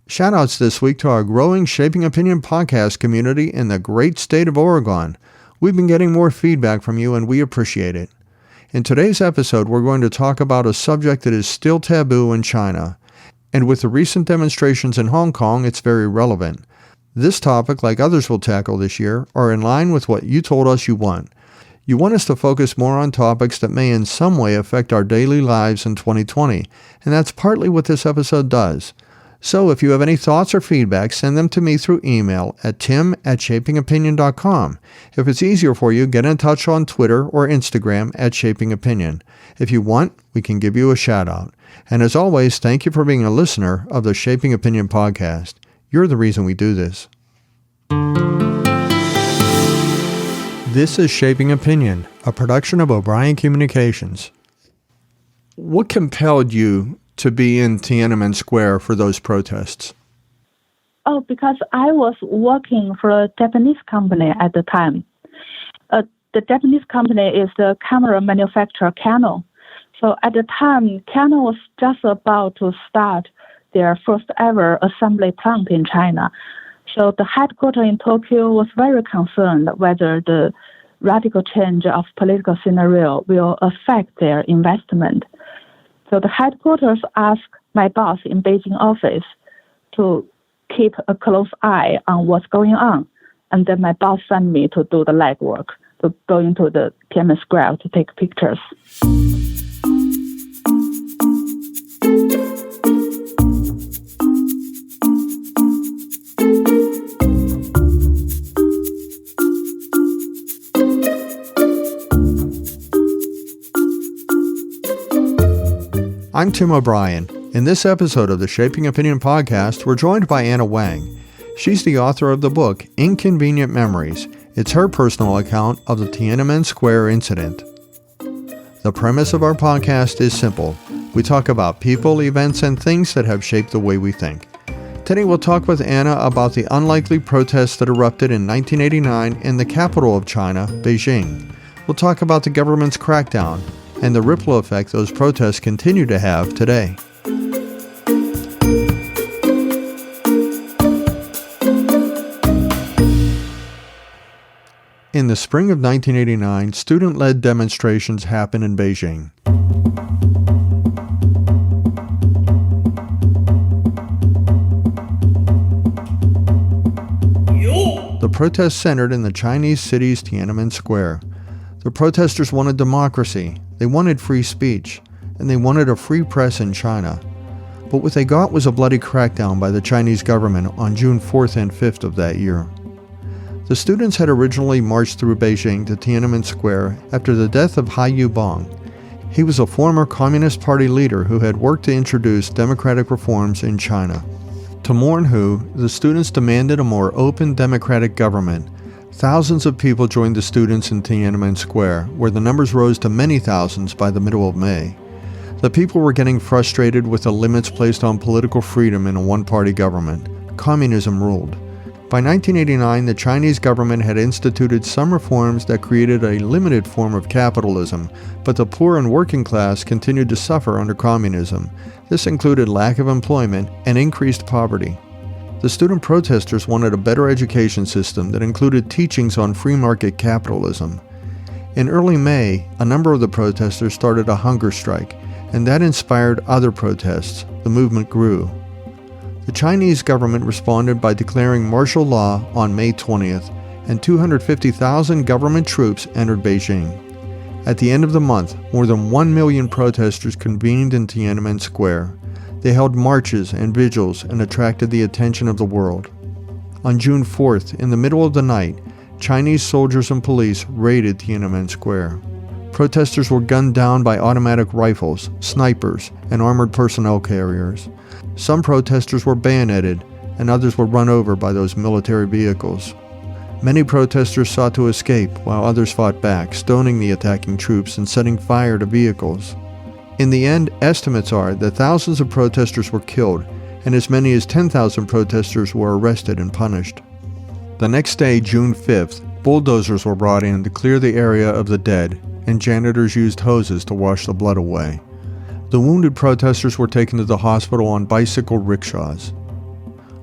Shoutouts this week to our growing Shaping Opinion podcast community in the great state of Oregon. We've been getting more feedback from you and we appreciate it. In today's episode, we're going to talk about a subject that is still taboo in China. And with the recent demonstrations in Hong Kong, it's very relevant. This topic, like others we'll tackle this year, are in line with what you told us you want. You want us to focus more on topics that may in some way affect our daily lives in 2020, and that's partly what this episode does. So if you have any thoughts or feedback, send them to me through email at tim@shapingopinion.com. If it's easier for you, get in touch on Twitter or Instagram at shapingopinion. If you want, we can give you a shout out. And as always, thank you for being a listener of the Shaping Opinion podcast. You're the reason we do this. This is Shaping Opinion, a production of O'Brien Communications. What compelled you to be in Tiananmen Square for those protests? Oh, because I was working for a Japanese company at the time. The Japanese company is the camera manufacturer Canon. So at the time, Canon was just about to start their first ever assembly plant in China. So the headquarters in Tokyo was very concerned whether the radical change of political scenario will affect their investment. So the headquarters asked my boss in Beijing office to keep a close eye on what's going on. And then my boss sent me to do the legwork, to go into the Tiananmen Square to take pictures. I'm Tim O'Brien. In this episode of the Shaping Opinion podcast, we're joined by Anna Wang. She's the author of the book, Inconvenient Memories. It's her personal account of the Tiananmen Square incident. The premise of our podcast is simple. We talk about people, events, and things that have shaped the way we think. Today we'll talk with Anna about the unlikely protests that erupted in 1989 in the capital of China, Beijing. We'll talk about the government's crackdown and the ripple effect those protests continue to have today. In the spring of 1989, student-led demonstrations happened in Beijing. The protests centered in the Chinese city's Tiananmen Square. The protesters wanted democracy, they wanted free speech, and they wanted a free press in China. But what they got was a bloody crackdown by the Chinese government on June 4th and 5th of that year. The students had originally marched through Beijing to Tiananmen Square after the death of Hai Yubong. He was a former Communist Party leader who had worked to introduce democratic reforms in China. To mourn Hu, the students demanded a more open democratic government. Thousands of people joined the students in Tiananmen Square, where the numbers rose to many thousands by the middle of May. The people were getting frustrated with the limits placed on political freedom in a one-party government. Communism ruled. By 1989, the Chinese government had instituted some reforms that created a limited form of capitalism, but the poor and working class continued to suffer under communism. This included lack of employment and increased poverty. The student protesters wanted a better education system that included teachings on free market capitalism. In early May, a number of the protesters started a hunger strike, and that inspired other protests. The movement grew. The Chinese government responded by declaring martial law on May 20th, and 250,000 government troops entered Beijing. At the end of the month, more than 1 million protesters convened in Tiananmen Square. They held marches and vigils and attracted the attention of the world. On June 4th, in the middle of the night, Chinese soldiers and police raided Tiananmen Square. Protesters were gunned down by automatic rifles, snipers, and armored personnel carriers. Some protesters were bayoneted, and others were run over by those military vehicles. Many protesters sought to escape, while others fought back, stoning the attacking troops and setting fire to vehicles. In the end, estimates are that thousands of protesters were killed, and as many as 10,000 protesters were arrested and punished. The next day, June 5th, bulldozers were brought in to clear the area of the dead, and janitors used hoses to wash the blood away. The wounded protesters were taken to the hospital on bicycle rickshaws.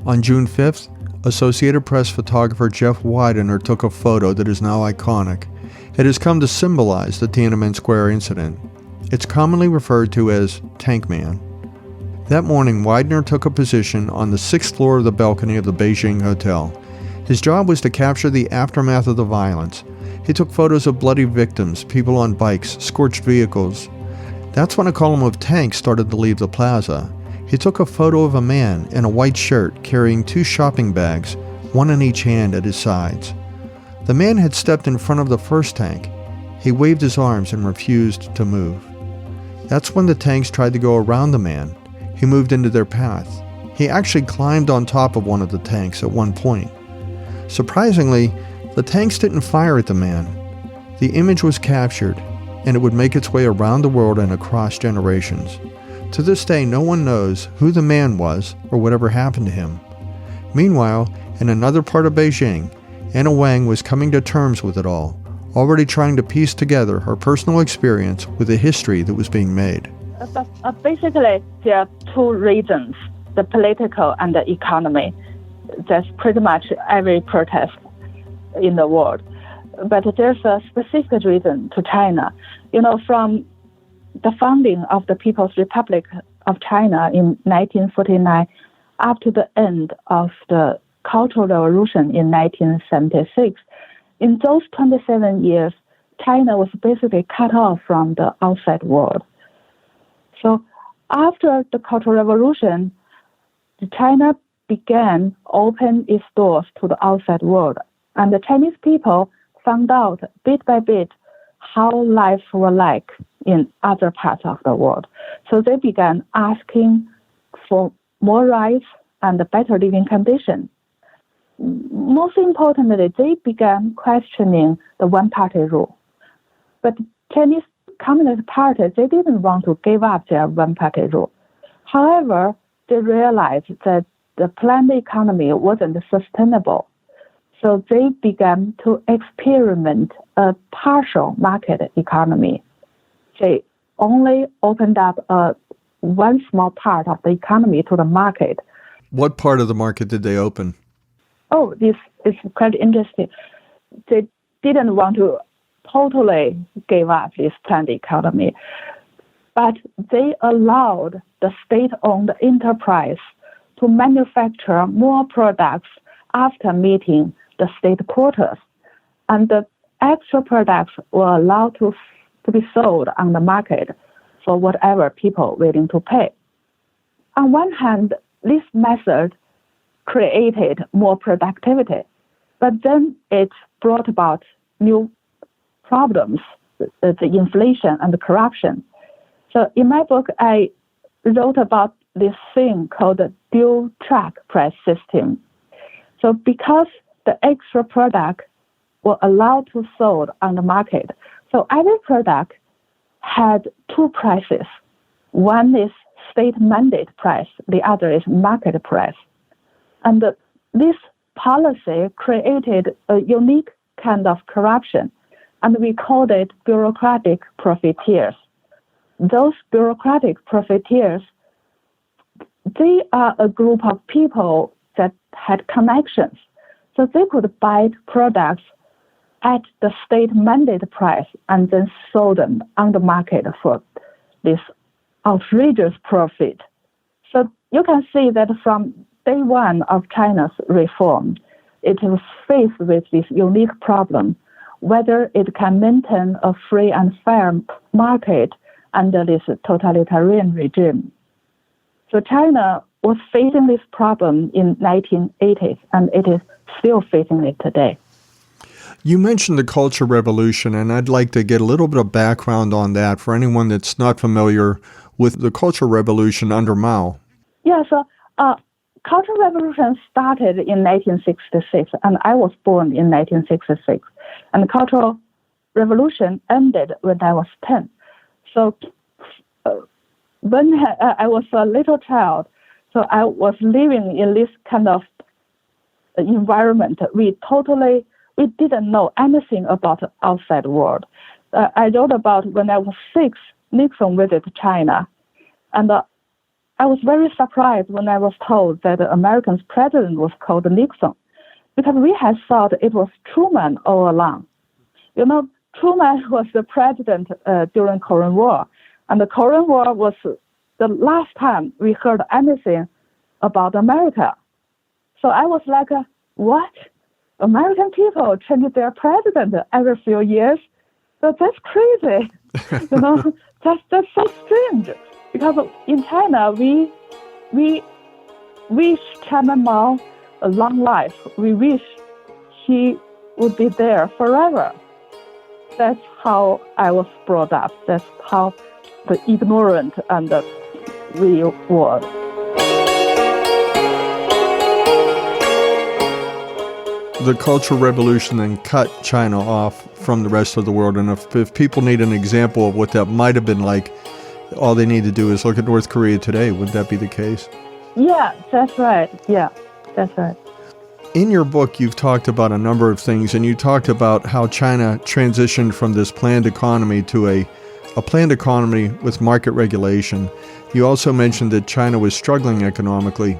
On June 5th, Associated Press photographer Jeff Widener took a photo that is now iconic. It has come to symbolize the Tiananmen Square incident. It's commonly referred to as Tank Man. That morning, Widener took a position on the 6th floor of the balcony of the Beijing Hotel. His job was to capture the aftermath of the violence. He took photos of bloody victims, people on bikes, scorched vehicles. That's when a column of tanks started to leave the plaza. He took a photo of a man in a white shirt carrying 2 shopping bags, one in each hand at his sides. The man had stepped in front of the first tank. He waved his arms and refused to move. That's when the tanks tried to go around the man. He moved into their path. He actually climbed on top of one of the tanks at one point. Surprisingly, the tanks didn't fire at the man. The image was captured, and it would make its way around the world and across generations. To this day, no one knows who the man was or whatever happened to him. Meanwhile, in another part of Beijing, Anna Wang was coming to terms with it all, already trying to piece together her personal experience with the history that was being made. Basically, there are 2 reasons, the political and the economy. That's pretty much every protest in the world. But there's a specific reason to China. From the founding of the People's Republic of China in 1949 up to the end of the Cultural Revolution in 1976, in those 27 years, China was basically cut off from the outside world. So after the Cultural Revolution, China began open its doors to the outside world, and the Chinese people found out bit by bit how life was like in other parts of the world. So they began asking for more rights and better living conditions. Most importantly, they began questioning the one-party rule. But Chinese Communist Party, they didn't want to give up their one-party rule. However, they realized that the planned economy wasn't sustainable. So they began to experiment a partial market economy. They only opened up one small part of the economy to the market. What part of the market did they open? Oh, this is quite interesting. They didn't want to totally give up this planned economy, but they allowed the state-owned enterprise to manufacture more products after meeting the state quotas, and the extra products were allowed to be sold on the market for whatever people willing to pay. On one hand, this method created more productivity, but then it brought about new problems, the inflation and the corruption. So in my book, I wrote about this thing called the dual track price system. So because the extra product were allowed to sold on the market, so every product had 2 prices. One is state mandate price, the other is market price. And this policy created a unique kind of corruption, and we called it bureaucratic profiteers. Those bureaucratic profiteers, they are a group of people that had connections. So they could buy products at the state mandate price and then sold them on the market for this outrageous profit. So you can see that from day one of China's reform, it was faced with this unique problem, whether it can maintain a free and fair market under this totalitarian regime. So China was facing this problem in 1980s, and it is still facing it today. You mentioned the Cultural Revolution, and I'd like to get a little bit of background on that for anyone that's not familiar with the Cultural Revolution under Mao. Yeah, so Cultural Revolution started in 1966, and I was born in 1966. And the Cultural Revolution ended when I was 10. So when I was a little child, so I was living in this kind of environment. We didn't know anything about the outside world. I wrote about when I was 6, Nixon visited China. And I was very surprised when I was told that the American president was called Nixon, because we had thought it was Truman all along. You know, Truman was the president during Korean War, and the Korean War was the last time we heard anything about America. So I was like, what? American people change their president every few years? So that's crazy. You know, that's so strange. Because in China, we wish Chairman Mao a long life. We wish he would be there forever. That's how I was brought up. That's how the ignorant and we were. The Cultural Revolution then cut China off from the rest of the world. And if people need an example of what that might have been like, all they need to do is look at North Korea today. Would that be the case? Yeah, that's right. Yeah, that's right. In your book, you've talked about a number of things, and you talked about how China transitioned from this planned economy to a planned economy with market regulation. You also mentioned that China was struggling economically.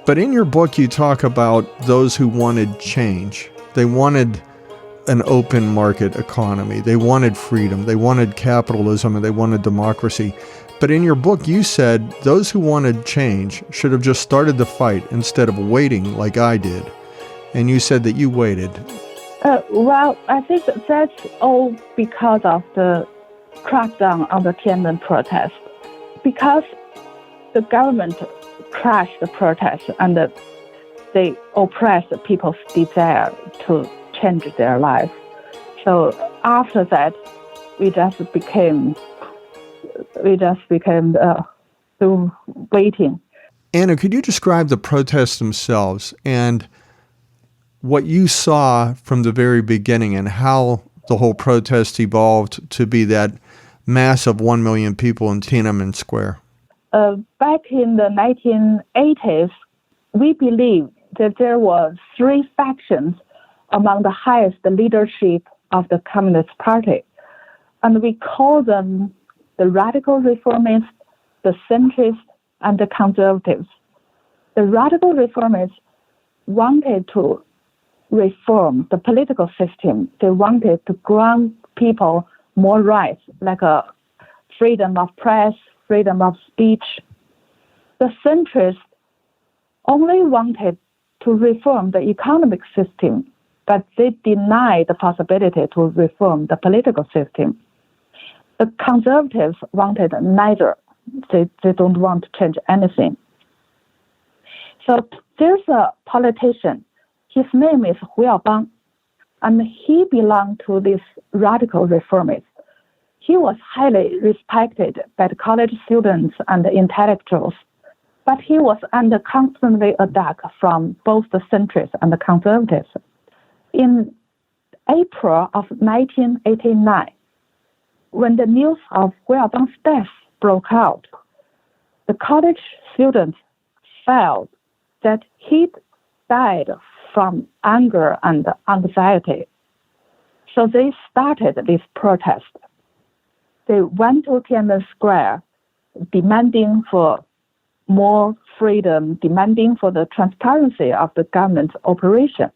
But in your book, you talk about those who wanted change. They wanted an open market economy. They wanted freedom. They wanted capitalism, and they wanted democracy. But in your book, you said those who wanted change should have just started the fight instead of waiting like I did. And you said that you waited. Well, I think that's all because of the crackdown on the Tiananmen protest. Because the government crushed the protest and they oppressed people's desire to change their life. So after that, we just became waiting. Anna, could you describe the protests themselves and what you saw from the very beginning and how the whole protest evolved to be that mass of 1 million people in Tiananmen Square? Back in the 1980s, we believed that there were three factions among the highest leadership of the Communist Party. And we call them the radical reformists, the centrists, and the conservatives. The radical reformists wanted to reform the political system. They wanted to grant people more rights, like freedom of press, freedom of speech. The centrists only wanted to reform the economic system, but they denied the possibility to reform the political system. The conservatives wanted neither. They don't want to change anything. So there's a politician. His name is Hu Yaobang, and he belonged to these radical reformists. He was highly respected by the college students and the intellectuals, but he was under constantly attack from both the centrists and the conservatives. In April of 1989, when the news of Hu Yaobang's death broke out, the college students felt that he died from anger and anxiety. So they started this protest. They went to Tiananmen Square demanding for more freedom, demanding for the transparency of the government's operation.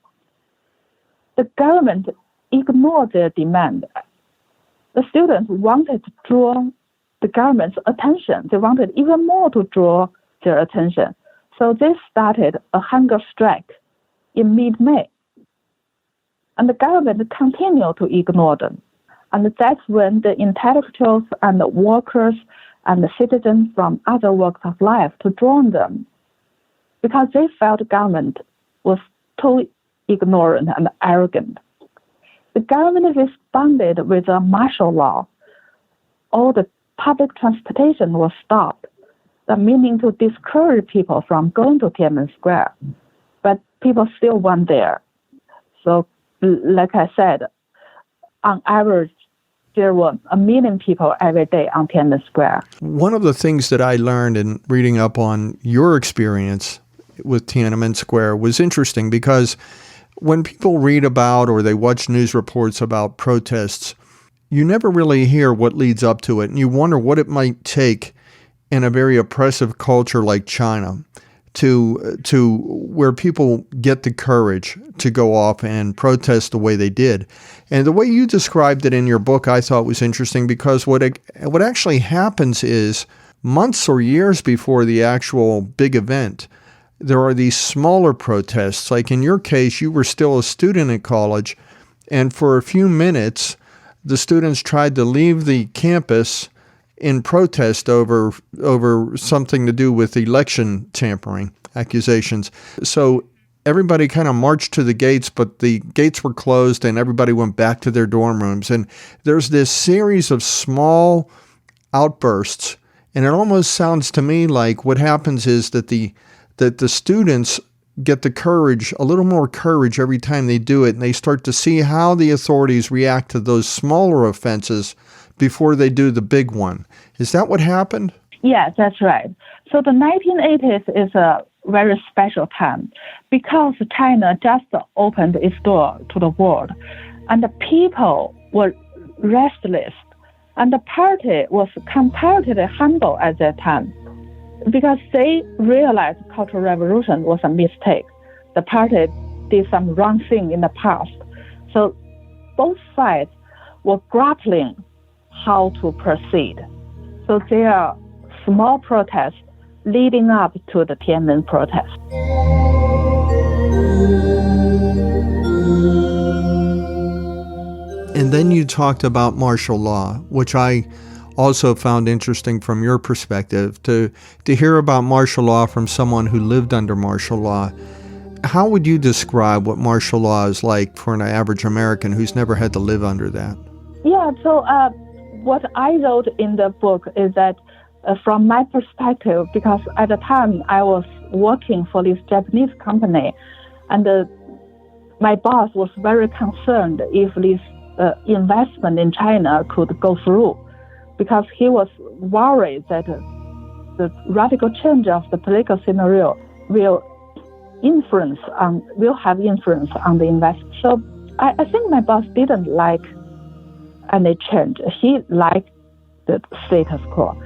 The government ignored their demand. The students wanted to draw the government's attention. They wanted even more to draw their attention. So they started a hunger strike in mid-May. And the government continued to ignore them. And that's when the intellectuals and the workers and the citizens from other walks of life to join them, because they felt the government was too ignorant and arrogant. The government responded with a martial law. All the public transportation was stopped, meaning to discourage people from going to Tiananmen Square. But people still went there. So, like I said, on average, there were 1 million people every day on Tiananmen Square. One of the things that I learned in reading up on your experience with Tiananmen Square was interesting because when people read about or they watch news reports about protests, you never really hear what leads up to it, and you wonder what it might take in a very oppressive culture like China to where people get the courage to go off and protest the way they did. And the way you described it in your book, I thought was interesting, because what actually happens is months or years before the actual big event, there are these smaller protests. Like in your case, you were still a student in college, and for a few minutes, the students tried to leave the campus in protest over something to do with election tampering accusations. So everybody kind of marched to the gates, but the gates were closed and everybody went back to their dorm rooms. And there's this series of small outbursts, and it almost sounds to me like what happens is that the students get the courage, a little more courage every time they do it, and they start to see how the authorities react to those smaller offenses before they do the big one. Is that what happened? Yes, that's right. So the 1980s is a very special time because China just opened its door to the world, and the people were restless, and the party was comparatively humble at that time because they realized Cultural Revolution was a mistake. The party did some wrong thing in the past. So both sides were grappling how to proceed. So there are small protests leading up to the Tiananmen protest. And then you talked about martial law, which I also found interesting from your perspective, to hear about martial law from someone who lived under martial law. How would you describe what martial law is like for an average American who's never had to live under that? Yeah, so what I wrote in the book is that from my perspective, because at the time I was working for this Japanese company, and my boss was very concerned if this investment in China could go through, because he was worried that the radical change of the political scenario will have influence on the investment. So I think my boss didn't like any change. He liked the status quo.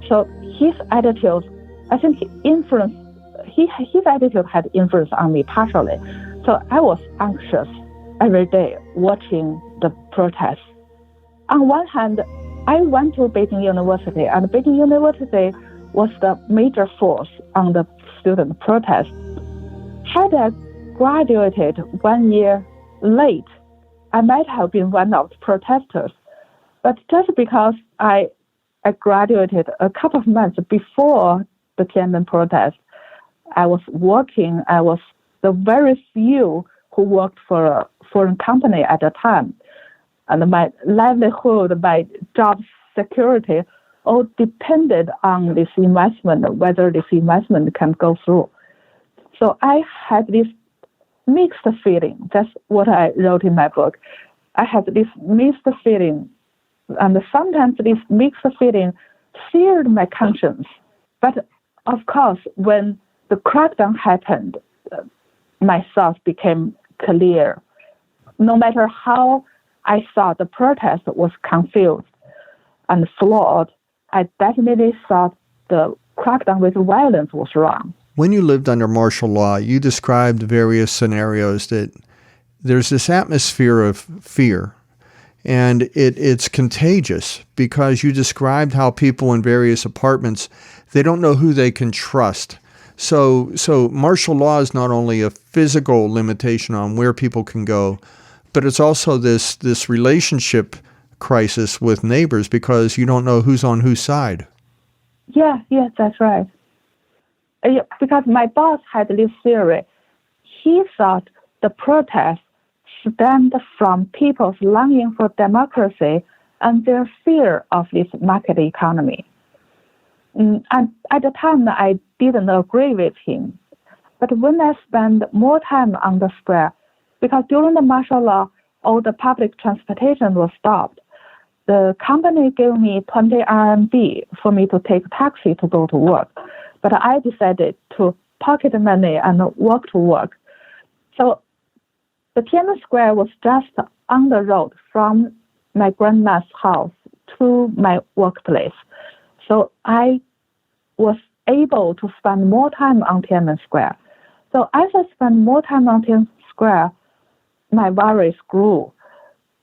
So his attitude, I think his attitude had influence on me partially. So I was anxious every day watching the protests. On one hand, I went to Beijing University, and Beijing University was the major force on the student protest. Had I graduated 1 year late, I might have been one of the protesters. But just because I graduated a couple of months before the Tiananmen protest, I was working. I was the very few who worked for a foreign company at the time. And my livelihood, my job security, all depended on this investment, whether this investment can go through. So I had this mixed feeling. That's what I wrote in my book. I had this mixed feeling, and sometimes this mixed feeling seared my conscience. But of course, when the crackdown happened, my thoughts became clear. No matter how I thought the protest was confused and flawed, I definitely thought the crackdown with violence was wrong. When you lived under martial law, you described various scenarios that there's this atmosphere of fear, and it's contagious, because you described how people in various apartments, they don't know who they can trust. So martial law is not only a physical limitation on where people can go, but it's also this relationship crisis with neighbors, because you don't know who's on whose side. Yeah, that's right. Because my boss had this theory. He thought the protests stemmed from people's longing for democracy and their fear of this market economy. And at the time, I didn't agree with him. But when I spent more time on the square, because during the martial law, all the public transportation was stopped, the company gave me 20 RMB for me to take taxi to go to work. But I decided to pocket money and walk to work. So the Tiananmen Square was just on the road from my grandma's house to my workplace. So I was able to spend more time on Tiananmen Square. So as I spent more time on Tiananmen Square, my worries grew.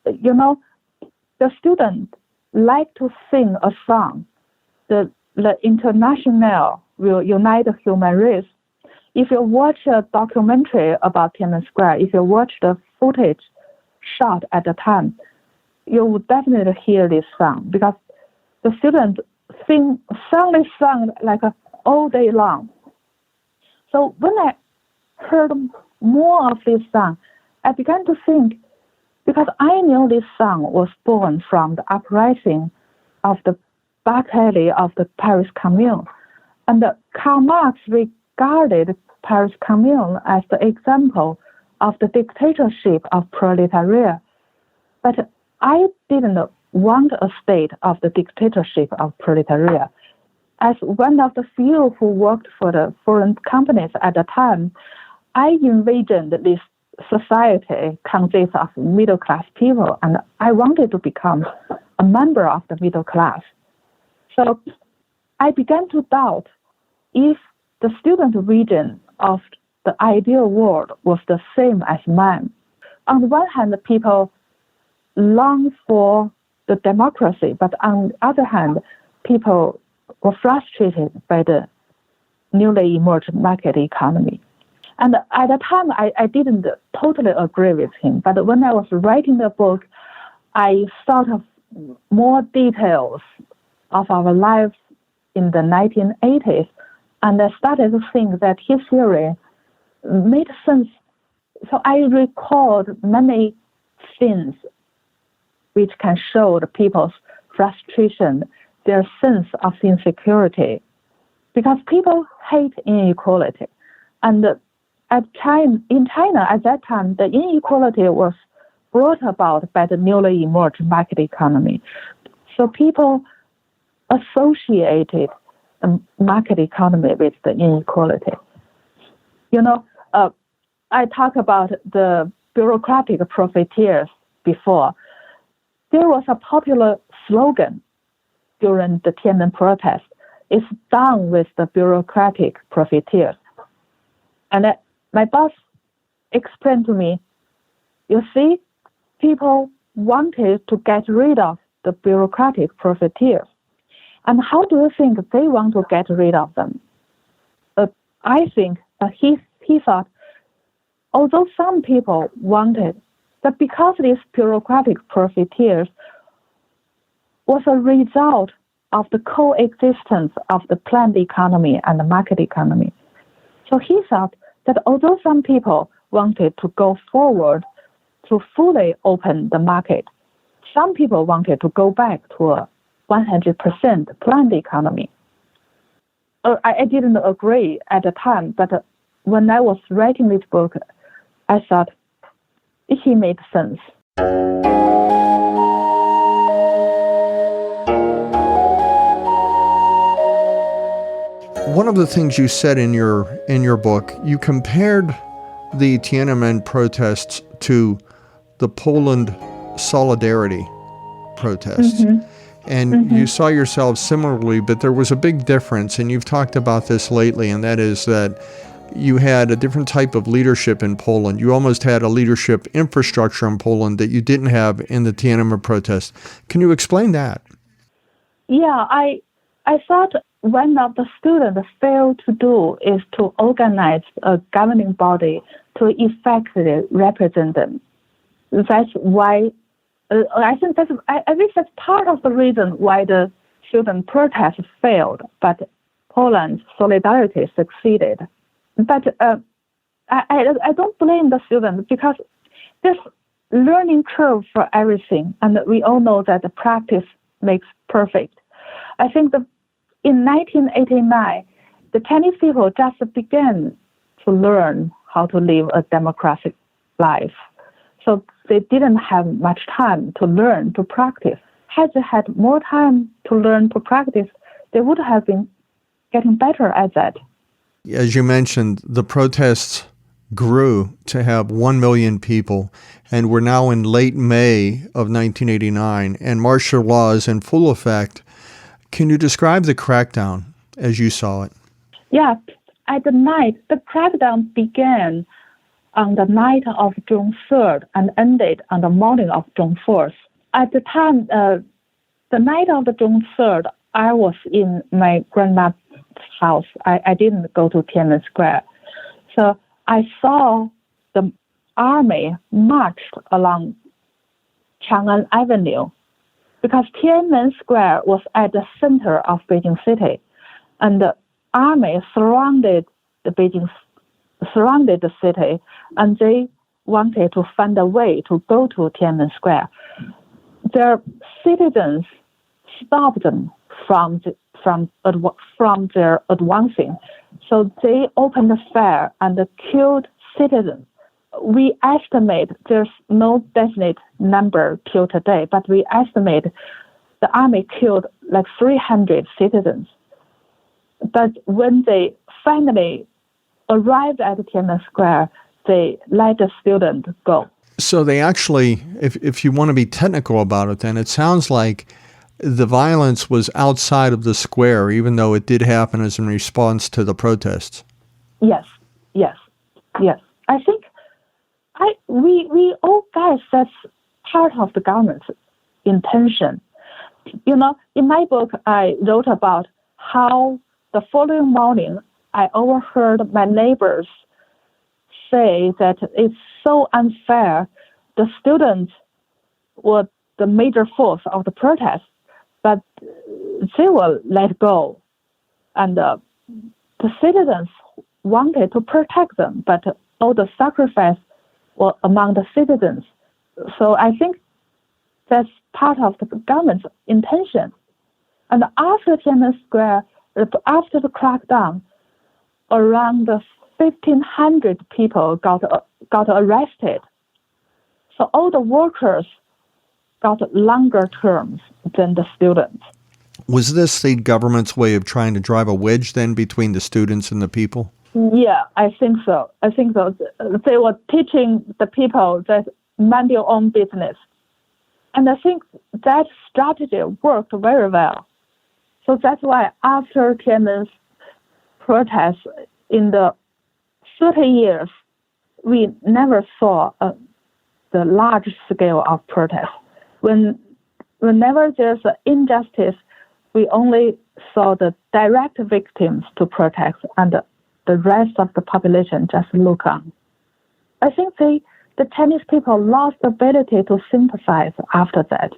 The students like to sing a song. The International will unite the human race. If you watch a documentary about Tiananmen Square, if you watch the footage shot at the time, you would definitely hear this song because the students sang this song like all day long. So when I heard more of this song, I began to think, because I knew this song was born from the uprising of the back alley of the Paris Commune. And Karl Marx regarded Paris Commune as the example of the dictatorship of proletariat. But I didn't want a state of the dictatorship of proletariat. As one of the few who worked for the foreign companies at the time, I envisioned this society consists of middle-class people, and I wanted to become a member of the middle class. So I began to doubt if the student vision of the ideal world was the same as mine. On the one hand, people long for the democracy, but on the other hand, people were frustrated by the newly emerged market economy. And at the time, I didn't totally agree with him. But when I was writing the book, I thought of more details of our lives in the 1980s, and I started to think that his theory made sense. So I recalled many things which can show the people's frustration, their sense of insecurity, because people hate inequality. And in China, at that time, the inequality was brought about by the newly emerged market economy. So people associated the market economy with the inequality. I talked about the bureaucratic profiteers before. There was a popular slogan during the Tiananmen protest: "It's done with the bureaucratic profiteers." And my boss explained to me, you see, people wanted to get rid of the bureaucratic profiteers. And how do you think they want to get rid of them? I think he thought, although some people wanted that, because these bureaucratic profiteers was a result of the coexistence of the planned economy and the market economy. So he thought that although some people wanted to go forward to fully open the market, some people wanted to go back to a 100% planned economy. I didn't agree at the time, but when I was writing this book, I thought he made sense. One of the things you said in your book, you compared the Tiananmen protests to the Poland Solidarity protests. Mm-hmm. And you saw yourself similarly, but there was a big difference, and you've talked about this lately, and that is that you had a different type of leadership in Poland. You almost had a leadership infrastructure in Poland that you didn't have in the Tiananmen protests. Can you explain that? Yeah, I thought one of the students failed to do is to organize a governing body to effectively represent them. That's why I think that's part of the reason why the student protests failed, but Poland's solidarity succeeded. But I don't blame the students, because there's learning curve for everything, and we all know that the practice makes perfect. I think in 1989, the Chinese people just began to learn how to live a democratic life. So they didn't have much time to learn, to practice. Had they had more time to learn, to practice, they would have been getting better at that. As you mentioned, the protests grew to have 1 million people, and we're now in late May of 1989, and martial law is in full effect. Can you describe the crackdown? as you saw it? Yeah, at the night, the crackdown began on the night of June 3rd and ended on the morning of June 4th. At the time, the night of the June 3rd, I was in my grandma's house. I didn't go to Tiananmen Square. So I saw the army marched along Chang'an Avenue because Tiananmen Square was at the center of Beijing City, and the army surrounded the city, and they wanted to find a way to go to Tiananmen Square. Their citizens stopped them from their advancing, so they opened fire and killed citizens. We estimate there's no definite number till today, but we estimate the army killed like 300 citizens. But when they finally arrived at Tiananmen Square, they let the student go. So they actually, if you want to be technical about it, then it sounds like the violence was outside of the square, even though it did happen as in response to the protests. Yes. I think we all guess that's part of the government's intention. You know, in my book, I wrote about how the following morning I overheard my neighbors say that it's so unfair. The students were the major force of the protest, but they were let go. And the citizens wanted to protect them, but all the sacrifice were among the citizens. So I think that's part of the government's intention. And after Tiananmen Square, after the crackdown, around 1,500 people got arrested. So all the workers got longer terms than the students. Was this the government's way of trying to drive a wedge then between the students and the people? Yeah, I think so. They were teaching the people that mind your own business. And I think that strategy worked very well. So that's why after Tiananmen's protests in the 30 years, we never saw the large scale of protest. Whenever there's an injustice, we only saw the direct victims to protest, and the rest of the population just look on. I think the Chinese people lost the ability to sympathize after that.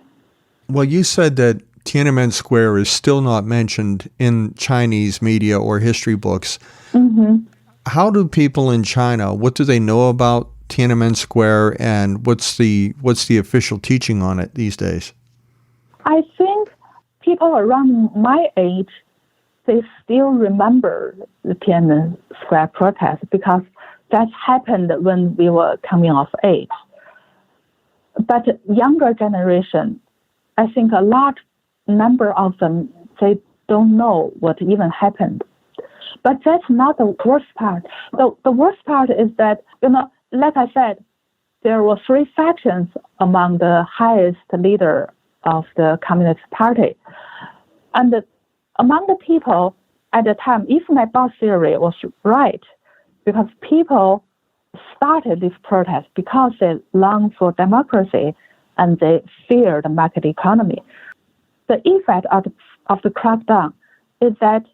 Well, you said that Tiananmen Square is still not mentioned in Chinese media or history books. Mm-hmm. How do people in China, what do they know about Tiananmen Square, and what's the official teaching on it these days? I think people around my age, they still remember the Tiananmen Square protest because that happened when we were coming of age. But younger generation, I think a large number of them, they don't know what even happened. But that's not the worst part. The worst part is that, like I said, there were three factions among the highest leader of the Communist Party. And among the people at the time, if my boss theory was right, because people started this protest because they longed for democracy and they feared the market economy. The effect of the crackdown is that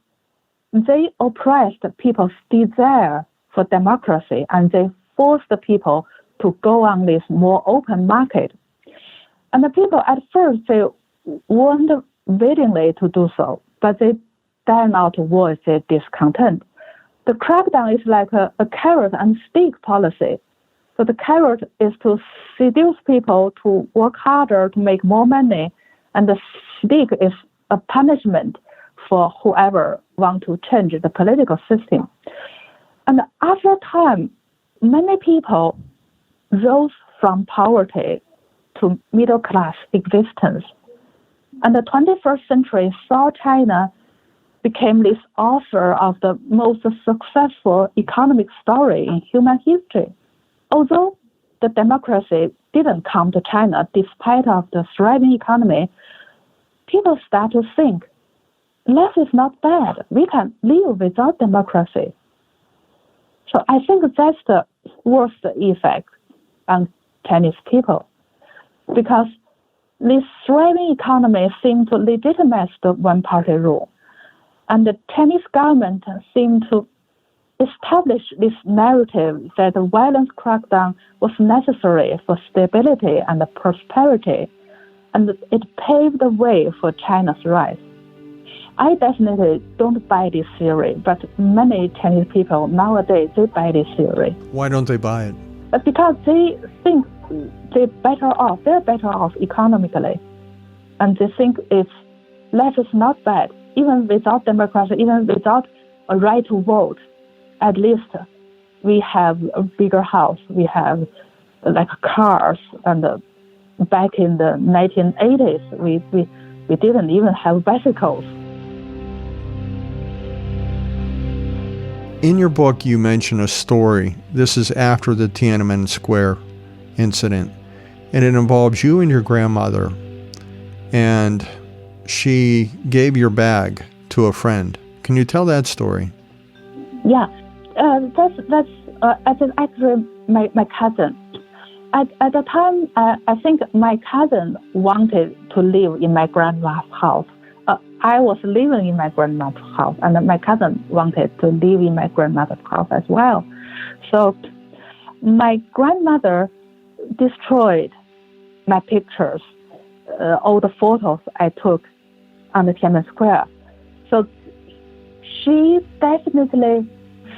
they oppressed people's desire for democracy and they forced the people to go on this more open market. And the people at first, they weren't willingly to do so, but they dare not voice their discontent. The crackdown is like a carrot and stick policy. So the carrot is to seduce people to work harder to make more money, and the stick is a punishment for whoever want to change the political system. And after time, many people rose from poverty to middle-class existence. And the 21st century saw China became this author of the most successful economic story in human history. Although the democracy didn't come to China despite of the thriving economy, people start to think life is not bad. We can live without democracy. So I think that's the worst effect on Chinese people, because this thriving economy seemed to legitimize the one-party rule, and the Chinese government seemed to establish this narrative that the violent crackdown was necessary for stability and prosperity, and it paved the way for China's rise. I definitely don't buy this theory, but many Chinese people nowadays, they buy this theory. Why don't they buy it? Because they think they're better off economically. And they think life is not bad. Even without democracy, even without a right to vote, at least we have a bigger house, we have like cars, and back in the 1980s, we didn't even have bicycles. In your book, you mention a story. This is after the Tiananmen Square incident, and it involves you and your grandmother, and she gave your bag to a friend. Can you tell that story? Yeah, that's actually my cousin. At the time, I think my cousin wanted to live in my grandma's house. I was living in my grandmother's house, and my cousin wanted to live in my grandmother's house as well. So my grandmother destroyed my pictures, all the photos I took on the Tiananmen Square. So she definitely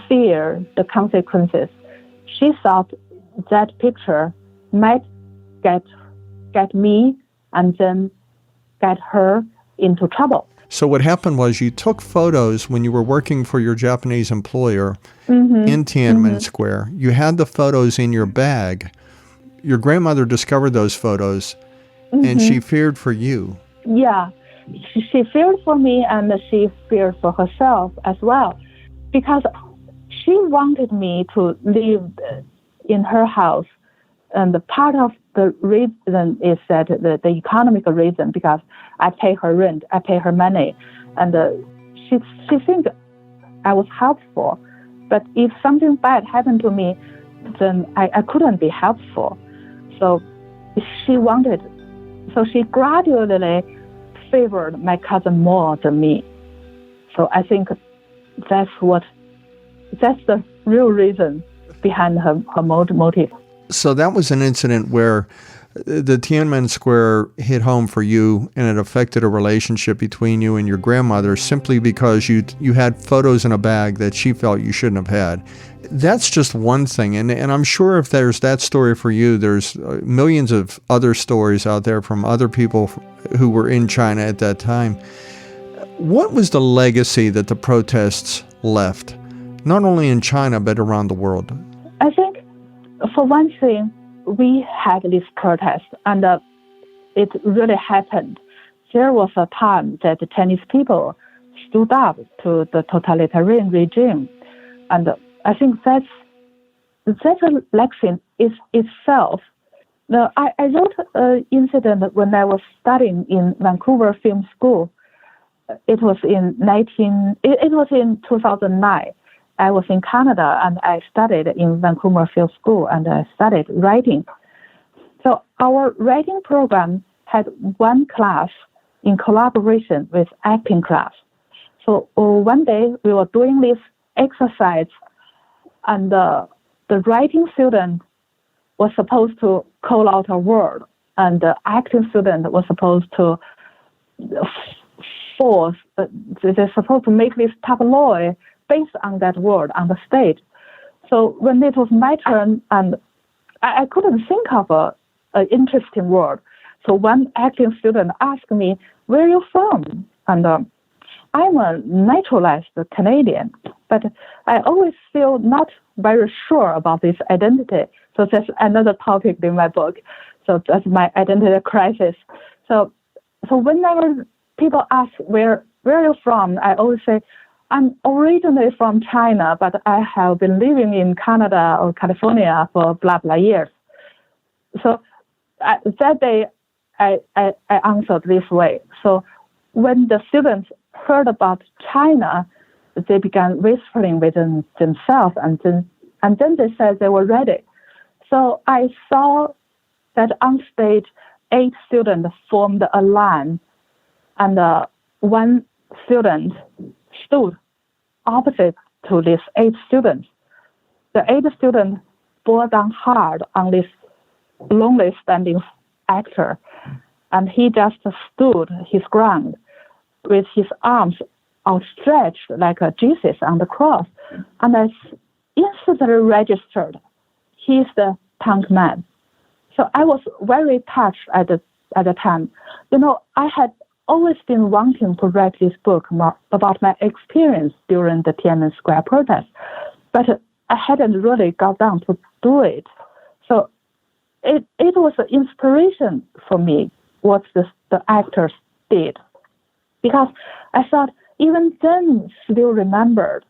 feared the consequences. She thought that picture might get me and then get her into trouble. So what happened was you took photos when you were working for your Japanese employer in Tiananmen Square. You had the photos in your bag. Your grandmother discovered those photos, and she feared for you. Yeah, she feared for me, and she feared for herself as well, because she wanted me to live in her house. And the part of the reason is that the economic reason, because I pay her rent, I pay her money, and she thinks I was helpful. But if something bad happened to me, then I couldn't be helpful. So she gradually favored my cousin more than me. So I think that's the real reason behind her motive. So that was an incident where the Tiananmen Square hit home for you, and it affected a relationship between you and your grandmother simply because you had photos in a bag that she felt you shouldn't have had. That's just one thing, and I'm sure if there's that story for you, there's millions of other stories out there from other people who were in China at that time. What was the legacy that the protests left, not only in China but around the world? I think, for one thing, we had this protest, and it really happened. There was a time that the Chinese people stood up to the totalitarian regime, and I think that's a lesson itself. Now, I wrote an incident when I was studying in Vancouver Film School. It was in 2009. I was in Canada, and I studied in Vancouver Film School, and I studied writing. So our writing program had one class in collaboration with acting class. So one day we were doing this exercise, and the writing student was supposed to call out a word, and the acting student was supposed to they're supposed to make this tableau based on that word on the stage. So when it was my turn, and I couldn't think of an interesting word. So one acting student asked me, "Where are you from?" And I'm a naturalized Canadian, but I always feel not very sure about this identity. So that's another topic in my book. So that's my identity crisis. So whenever people ask where are you from, I always say, I'm originally from China, but I have been living in Canada or California for blah, blah years. So that day, I answered this way. So when the students heard about China, they began whispering within themselves, and then they said they were ready. So I saw that on stage, 8 students formed a line, and one student stood opposite to these 8 students. The 8 students bore down hard on this lonely standing actor, and he just stood his ground with his arms outstretched like a Jesus on the cross. And I instantly registered, he's the punk man. So I was very touched at the time. I had always been wanting to write this book about my experience during the Tiananmen Square protest, but I hadn't really got down to do it. So it was an inspiration for me what the actors did, because I thought even then still remembered.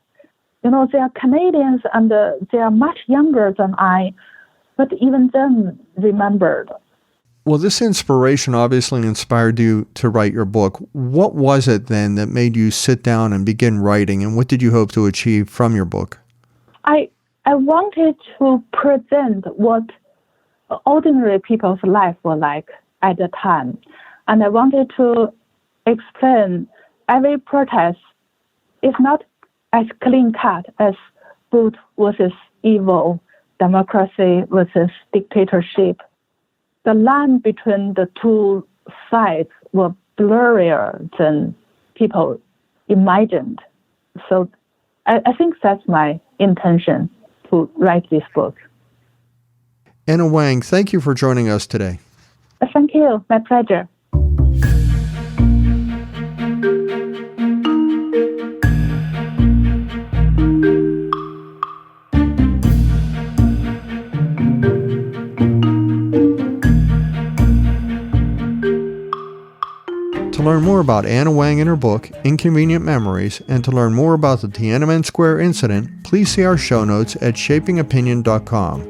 They are Canadians and they are much younger than I, but even then remembered. Well, this inspiration obviously inspired you to write your book. What was it then that made you sit down and begin writing, and what did you hope to achieve from your book? I wanted to present what ordinary people's life were like at the time, and I wanted to explain every protest is not as clean-cut as good versus evil, democracy versus dictatorship. The line between the two sides were blurrier than people imagined. So I think that's my intention to write this book. Anna Wang, thank you for joining us today. Thank you. My pleasure. To learn more about Anna Wang and her book, Inconvenient Memories, and to learn more about the Tiananmen Square incident, please see our show notes at shapingopinion.com.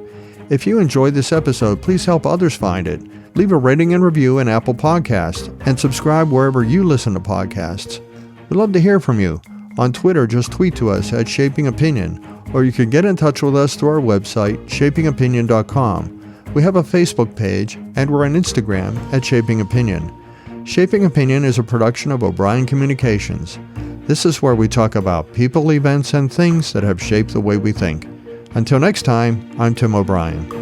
If you enjoyed this episode, please help others find it. Leave a rating and review in Apple Podcasts, and subscribe wherever you listen to podcasts. We'd love to hear from you. On Twitter, just tweet to us at Shaping Opinion, or you can get in touch with us through our website, shapingopinion.com. We have a Facebook page, and we're on Instagram at Shaping Opinion. Shaping Opinion is a production of O'Brien Communications. This is where we talk about people, events, and things that have shaped the way we think. Until next time, I'm Tim O'Brien.